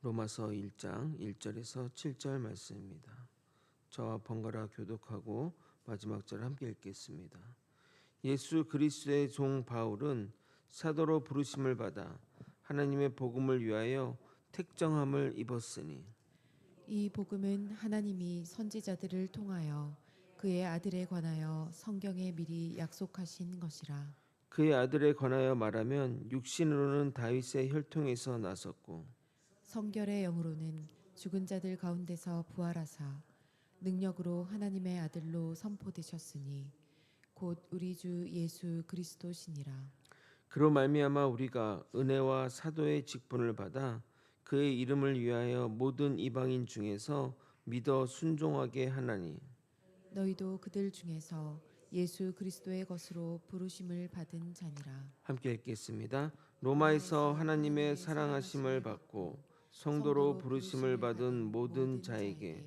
로마서 1장 1절에서 7절 말씀입니다. 저와 번갈아 교독하고 마지막 절 함께 읽겠습니다. 예수 그리스도의 종 바울은 사도로 부르심을 받아 하나님의 복음을 위하여 택정함을 입었으니 이 복음은 하나님이 선지자들을 통하여 그의 아들에 관하여 성경에 미리 약속하신 것이라. 그의 아들에 관하여 말하면 육신으로는 다윗의 혈통에서 나섰고 성결의 영으로는 죽은 자들 가운데서 부활하사 능력으로 하나님의 아들로 선포되셨으니 곧 우리 주 예수 그리스도시니라. 그로 말미암아 우리가 은혜와 사도의 직분을 받아 그의 이름을 위하여 모든 이방인 중에서 믿어 순종하게 하나니 너희도 그들 중에서 예수 그리스도의 것으로 부르심을 받은 자니라. 함께 읽겠습니다. 로마에서 하나님의 사랑하심을 받고 성도로 부르심을 받은 모든 자에게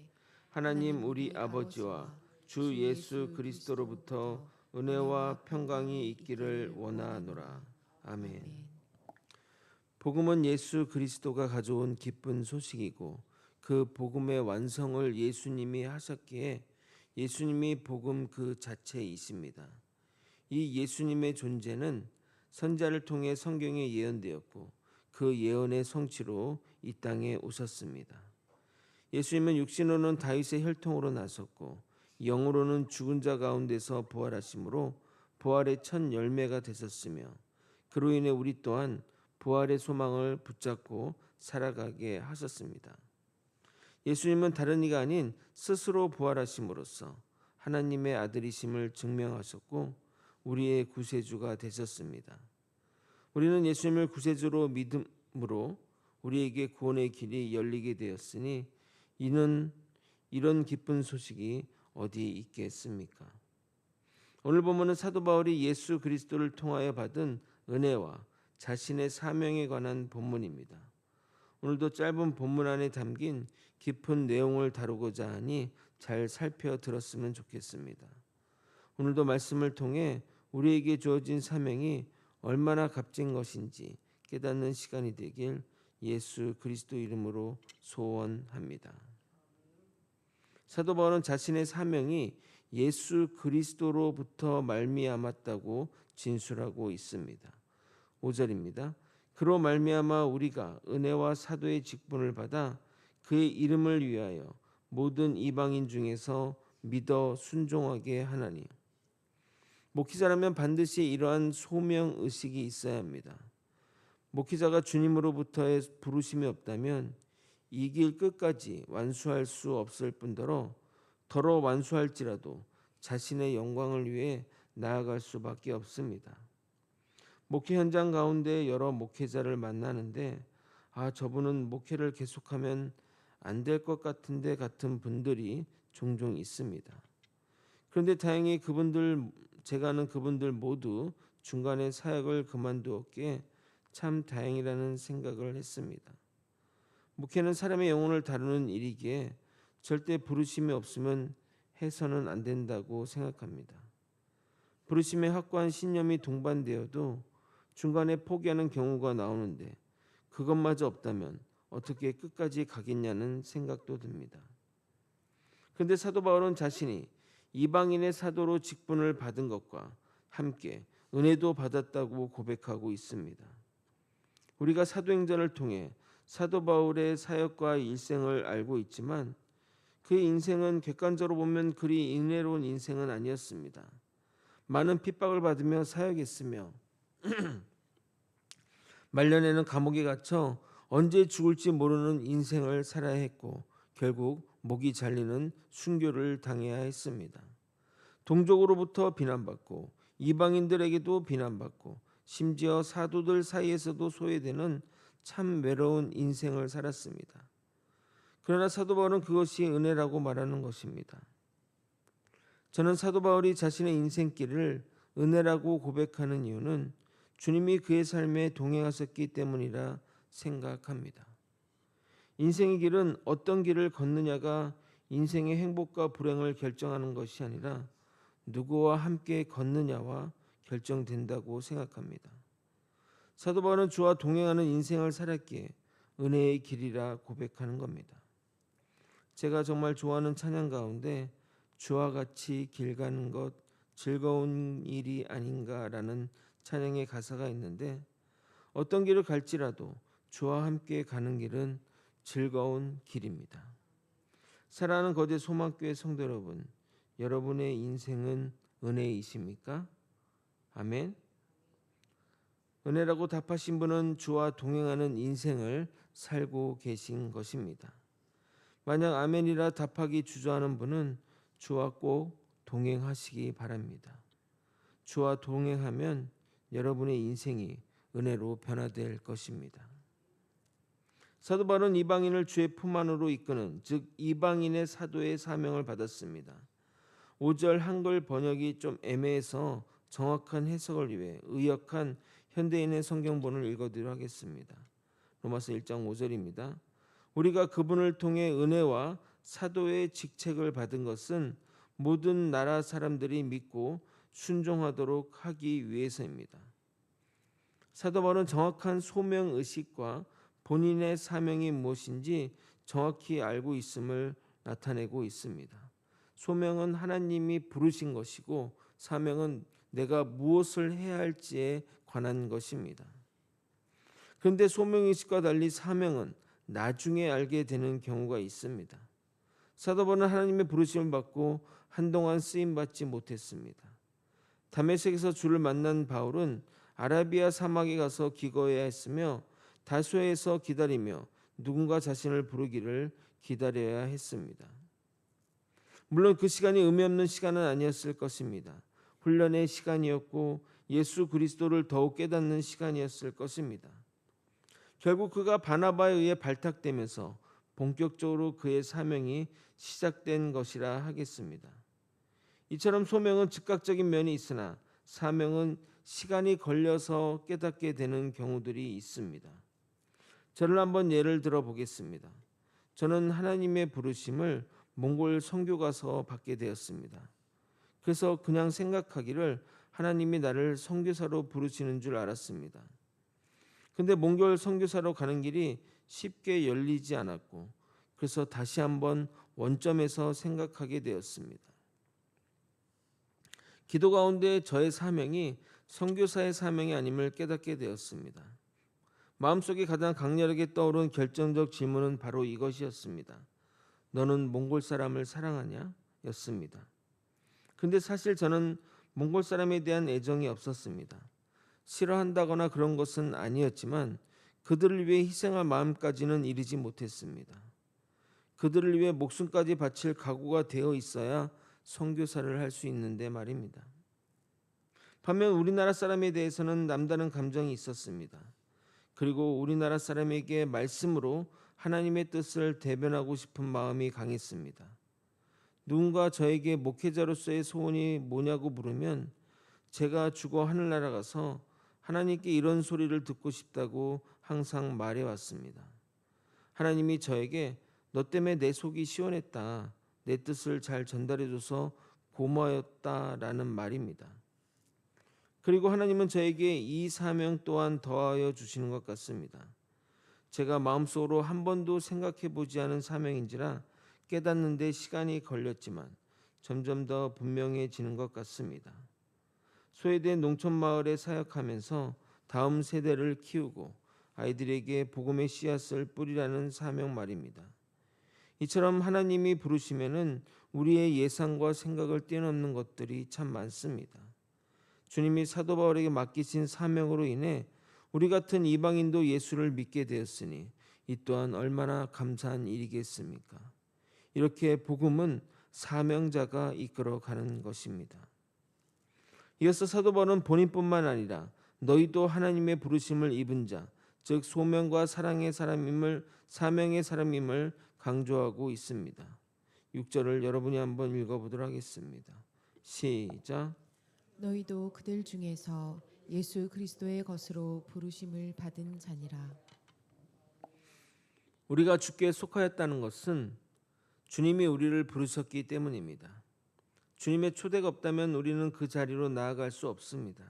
하나님 우리 아버지와 주 예수 그리스도로부터 은혜와 평강이 있기를 원하노라. 아멘. 복음은 예수 그리스도가 가져온 기쁜 소식이고 그 복음의 완성을 예수님이 하셨기에 예수님이 복음 그 자체이십니다. 이 예수님의 존재는 선자를 통해 성경에 예언되었고 그 예언의 성취로 이 땅에 오셨습니다. 예수님은 육신으로는 다윗의 혈통으로 나섰고 영으로는 죽은 자 가운데서 부활하심으로 부활의 첫 열매가 되셨으며 그로 인해 우리 또한 부활의 소망을 붙잡고 살아가게 하셨습니다. 예수님은 다른 이가 아닌 스스로 부활하심으로써 하나님의 아들이심을 증명하셨고 우리의 구세주가 되셨습니다. 우리는 예수님을 구세주로 믿음으로 우리에게 구원의 길이 열리게 되었으니 이는 이런 기쁜 소식이 어디 있겠습니까? 오늘 본문은 사도 바울이 예수 그리스도를 통하여 받은 은혜와 자신의 사명에 관한 본문입니다. 오늘도 짧은 본문 안에 담긴 깊은 내용을 다루고자 하니 잘 살펴 들었으면 좋겠습니다. 오늘도 말씀을 통해 우리에게 주어진 사명이 얼마나 값진 것인지 깨닫는 시간이 되길 예수 그리스도 이름으로 소원합니다. 사도 바울은 자신의 사명이 예수 그리스도로부터 말미암았다고 진술하고 있습니다. 5절입니다. 그로 말미암아 우리가 은혜와 사도의 직분을 받아 그의 이름을 위하여 모든 이방인 중에서 믿어 순종하게 하나니. 목회자라면 반드시 이러한 소명 의식이 있어야 합니다. 목회자가 주님으로부터의 부르심이 없다면 이 길 끝까지 완수할 수 없을 뿐더러 더러 완수할지라도 자신의 영광을 위해 나아갈 수밖에 없습니다. 목회 현장 가운데 여러 목회자를 만나는데 저분은 목회를 계속하면 안 될 것 같은데 같은 분들이 종종 있습니다. 그런데 다행히 제가 아는 그분들 모두 중간에 사역을 그만두었기에 참 다행이라는 생각을 했습니다. 목회는 사람의 영혼을 다루는 일이기에 절대 부르심이 없으면 해서는 안 된다고 생각합니다. 부르심에 확고한 신념이 동반되어도 중간에 포기하는 경우가 나오는데 그것마저 없다면 어떻게 끝까지 가겠냐는 생각도 듭니다. 그런데 사도 바울은 자신이 이방인의 사도로 직분을 받은 것과 함께 은혜도 받았다고 고백하고 있습니다. 우리가 사도행전을 통해 사도 바울의 사역과 일생을 알고 있지만 그의 인생은 객관적으로 보면 그리 은혜로운 인생은 아니었습니다. 많은 핍박을 받으며 사역했으며 말년에는 감옥에 갇혀 언제 죽을지 모르는 인생을 살아야 했고 결국 목이 잘리는 순교를 당해야 했습니다. 동족으로부터 비난받고 이방인들에게도 비난받고 심지어 사도들 사이에서도 소외되는 참 외로운 인생을 살았습니다. 그러나 사도 바울은 그것이 은혜라고 말하는 것입니다. 저는 사도 바울이 자신의 인생길을 은혜라고 고백하는 이유는 주님이 그의 삶에 동행하셨기 때문이라 생각합니다. 인생의 길은 어떤 길을 걷느냐가 인생의 행복과 불행을 결정하는 것이 아니라 누구와 함께 걷느냐와 결정된다고 생각합니다. 사도 바울은 주와 동행하는 인생을 살았기에 은혜의 길이라 고백하는 겁니다. 제가 정말 좋아하는 찬양 가운데 주와 같이 길 가는 것 즐거운 일이 아닌가라는 찬양의 가사가 있는데, 어떤 길을 갈지라도 주와 함께 가는 길은 즐거운 길입니다. 사랑하는 거제 소망교회 성도 여러분, 여러분의 인생은 은혜이십니까? 아멘. 은혜라고 답하신 분은 주와 동행하는 인생을 살고 계신 것입니다. 만약 아멘이라 답하기 주저하는 분은 주와 꼭 동행하시기 바랍니다. 주와 동행하면 여러분의 인생이 은혜로 변화될 것입니다. 사도 바울은 이방인을 주의 품 안으로 이끄는, 즉 이방인의 사도의 사명을 받았습니다. 5절 한글 번역이 좀 애매해서 정확한 해석을 위해 의역한 현대인의 성경본을 읽어드리도록 하겠습니다. 로마서 1장 5절입니다. 우리가 그분을 통해 은혜와 사도의 직책을 받은 것은 모든 나라 사람들이 믿고 순종하도록 하기 위해서입니다. 사도 바울은 정확한 소명 의식과 본인의 사명이 무엇인지 정확히 알고 있음을 나타내고 있습니다. 소명은 하나님이 부르신 것이고, 사명은 내가 무엇을 해야 할지에 관한 것입니다. 그런데 소명의식과 달리 사명은 나중에 알게 되는 경우가 있습니다. 사도 바울은 하나님의 부르심을 받고 한동안 쓰임받지 못했습니다. 다메섹에서 주를 만난 바울은 아라비아 사막에 가서 기거해야 했으며, 다소에서 기다리며 누군가 자신을 부르기를 기다려야 했습니다. 물론 그 시간이 의미 없는 시간은 아니었을 것입니다. 훈련의 시간이었고 예수 그리스도를 더욱 깨닫는 시간이었을 것입니다. 결국 그가 바나바에 의해 발탁되면서 본격적으로 그의 사명이 시작된 것이라 하겠습니다. 이처럼 소명은 즉각적인 면이 있으나 사명은 시간이 걸려서 깨닫게 되는 경우들이 있습니다. 저를 한번 예를 들어 보겠습니다. 저는 하나님의 부르심을 몽골 선교 가서 받게 되었습니다. 그래서 그냥 생각하기를 하나님이 나를 선교사로 부르시는 줄 알았습니다. 근데 몽골 선교사로 가는 길이 쉽게 열리지 않았고, 그래서 다시 한번 원점에서 생각하게 되었습니다. 기도 가운데 저의 사명이 선교사의 사명이 아님을 깨닫게 되었습니다. 마음속에 가장 강렬하게 떠오른 결정적 질문은 바로 이것이었습니다. 너는 몽골 사람을 사랑하냐? 였습니다. 근데 사실 저는 몽골 사람에 대한 애정이 없었습니다. 싫어한다거나 그런 것은 아니었지만 그들을 위해 희생할 마음까지는 이르지 못했습니다. 그들을 위해 목숨까지 바칠 각오가 되어 있어야 선교사를 할 수 있는데 말입니다. 반면 우리나라 사람에 대해서는 남다른 감정이 있었습니다. 그리고 우리나라 사람에게 말씀으로 하나님의 뜻을 대변하고 싶은 마음이 강했습니다. 누군가 저에게 목회자로서의 소원이 뭐냐고 물으면 제가 죽어 하늘나라 가서 하나님께 이런 소리를 듣고 싶다고 항상 말해왔습니다. 하나님이 저에게 너 때문에 내 속이 시원했다, 내 뜻을 잘 전달해줘서 고마웠다라는 말입니다. 그리고 하나님은 저에게 이 사명 또한 더하여 주시는 것 같습니다. 제가 마음속으로 한 번도 생각해 보지 않은 사명인지라 깨닫는 데 시간이 걸렸지만 점점 더 분명해지는 것 같습니다. 소외된 농촌 마을에 사역하면서 다음 세대를 키우고 아이들에게 복음의 씨앗을 뿌리라는 사명 말입니다. 이처럼 하나님이 부르시면은 우리의 예상과 생각을 뛰어넘는 것들이 참 많습니다. 주님이 사도 바울에게 맡기신 사명으로 인해 우리 같은 이방인도 예수를 믿게 되었으니 이 또한 얼마나 감사한 일이겠습니까? 이렇게 복음은 사명자가 이끌어가는 것입니다. 이어서 사도 바울은 본인뿐만 아니라 너희도 하나님의 부르심을 입은 자, 즉 소명과 사랑의 사람임을, 사명의 사람임을 강조하고 있습니다. 6절을 여러분이 한번 읽어보도록 하겠습니다. 시작. 너희도 그들 중에서 예수 그리스도의 것으로 부르심을 받은 자니라. 우리가 주께 속하였다는 것은 주님이 우리를 부르셨기 때문입니다. 주님의 초대가 없다면 우리는 그 자리로 나아갈 수 없습니다.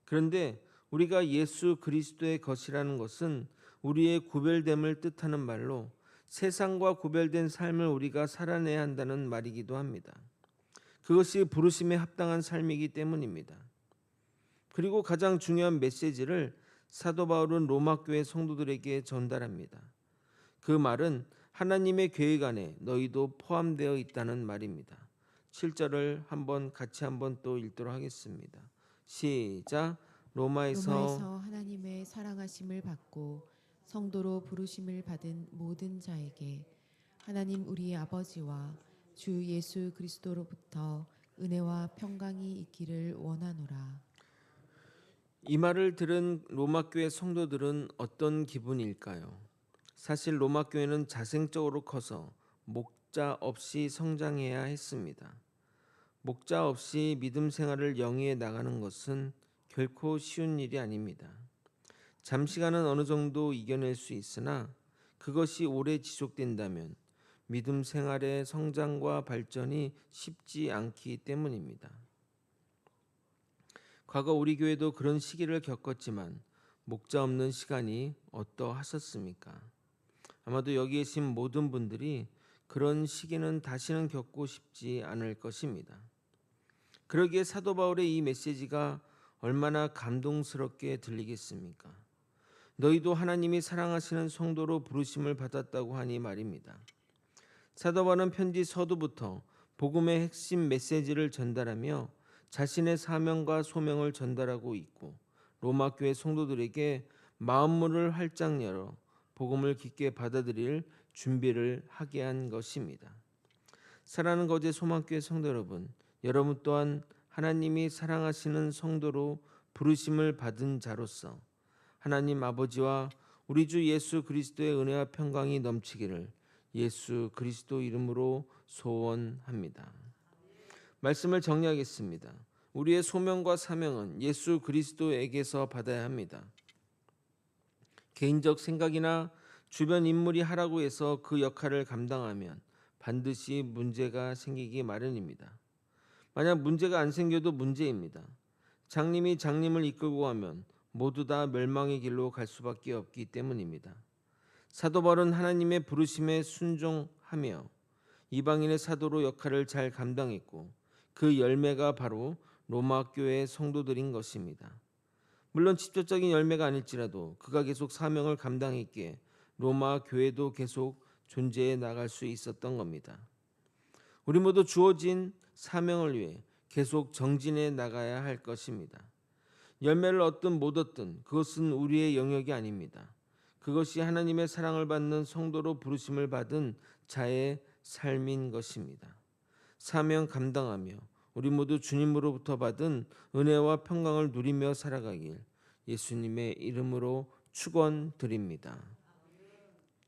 그런데 우리가 예수 그리스도의 것이라는 것은 우리의 구별됨을 뜻하는 말로 세상과 구별된 삶을 우리가 살아내야 한다는 말이기도 합니다. 그것이 부르심에 합당한 삶이기 때문입니다. 그리고 가장 중요한 메시지를 사도 바울은 로마 교회 성도들에게 전달합니다. 그 말은 하나님의 계획 안에 너희도 포함되어 있다는 말입니다. 7절을 같이 한번 또 읽도록 하겠습니다. 시작. 로마에서 하나님의 사랑하심을 받고 성도로 부르심을 받은 모든 자에게 하나님 우리 아버지와 주 예수 그리스도로부터 은혜와 평강이 있기를 원하노라. 이 말을 들은 로마 교회 성도들은 어떤 기분일까요? 사실 로마 교회는 자생적으로 커서 목자 없이 성장해야 했습니다. 목자 없이 믿음 생활을 영위해 나가는 것은 결코 쉬운 일이 아닙니다. 잠시간은 어느 정도 이겨낼 수 있으나 그것이 오래 지속된다면 믿음 생활의 성장과 발전이 쉽지 않기 때문입니다. 과거 우리 교회도 그런 시기를 겪었지만 목자 없는 시간이 어떠하셨습니까? 아마도 여기 계신 모든 분들이 그런 시기는 다시는 겪고 싶지 않을 것입니다. 그러기에 사도 바울의 이 메시지가 얼마나 감동스럽게 들리겠습니까? 너희도 하나님이 사랑하시는 성도로 부르심을 받았다고 하니 말입니다. 사도 바울은 편지 서두부터 복음의 핵심 메시지를 전달하며 자신의 사명과 소명을 전달하고 있고 로마 교회 성도들에게 마음문을 활짝 열어 복음을 깊게 받아들일 준비를 하게 한 것입니다. 사랑하는 거제 소망교회 성도 여러분 또한 하나님이 사랑하시는 성도로 부르심을 받은 자로서 하나님 아버지와 우리 주 예수 그리스도의 은혜와 평강이 넘치기를 예수 그리스도 이름으로 소원합니다. 말씀을 정리하겠습니다. 우리의 소명과 사명은 예수 그리스도에게서 받아야 합니다. 개인적 생각이나 주변 인물이 하라고 해서 그 역할을 감당하면 반드시 문제가 생기기 마련입니다. 만약 문제가 안 생겨도 문제입니다. 장님이 장님을 이끌고 가면 모두 다 멸망의 길로 갈 수밖에 없기 때문입니다. 사도 바울은 하나님의 부르심에 순종하며 이방인의 사도로 역할을 잘 감당했고 그 열매가 바로 로마 교회의 성도들인 것입니다. 물론 직접적인 열매가 아닐지라도 그가 계속 사명을 감당했기에 로마 교회도 계속 존재해 나갈 수 있었던 겁니다. 우리 모두 주어진 사명을 위해 계속 정진해 나가야 할 것입니다. 열매를 얻든 못 얻든 그것은 우리의 영역이 아닙니다. 그것이 하나님의 사랑을 받는 성도로 부르심을 받은 자의 삶인 것입니다. 사명 감당하며 우리 모두 주님으로부터 받은 은혜와 평강을 누리며 살아가길 예수님의 이름으로 축원드립니다.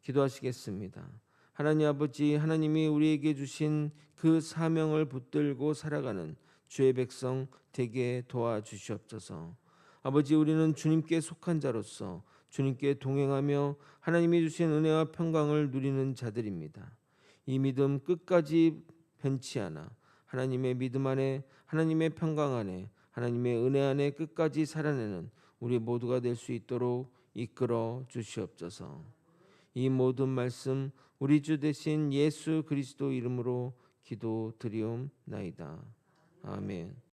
기도하시겠습니다. 하나님 아버지, 하나님이 우리에게 주신 그 사명을 붙들고 살아가는 주의 백성 되게 도와주시옵소서. 아버지, 우리는 주님께 속한 자로서 주님께 동행하며 하나님이 주신 은혜와 평강을 누리는 자들입니다. 이 믿음 끝까지 변치 않아 하나님의 믿음 안에, 하나님의 평강 안에, 하나님의 은혜 안에 끝까지 살아내는 우리 모두가 될 수 있도록 이끌어 주시옵소서. 이 모든 말씀 우리 주 되신 예수 그리스도 이름으로 기도드리옵나이다. 아멘.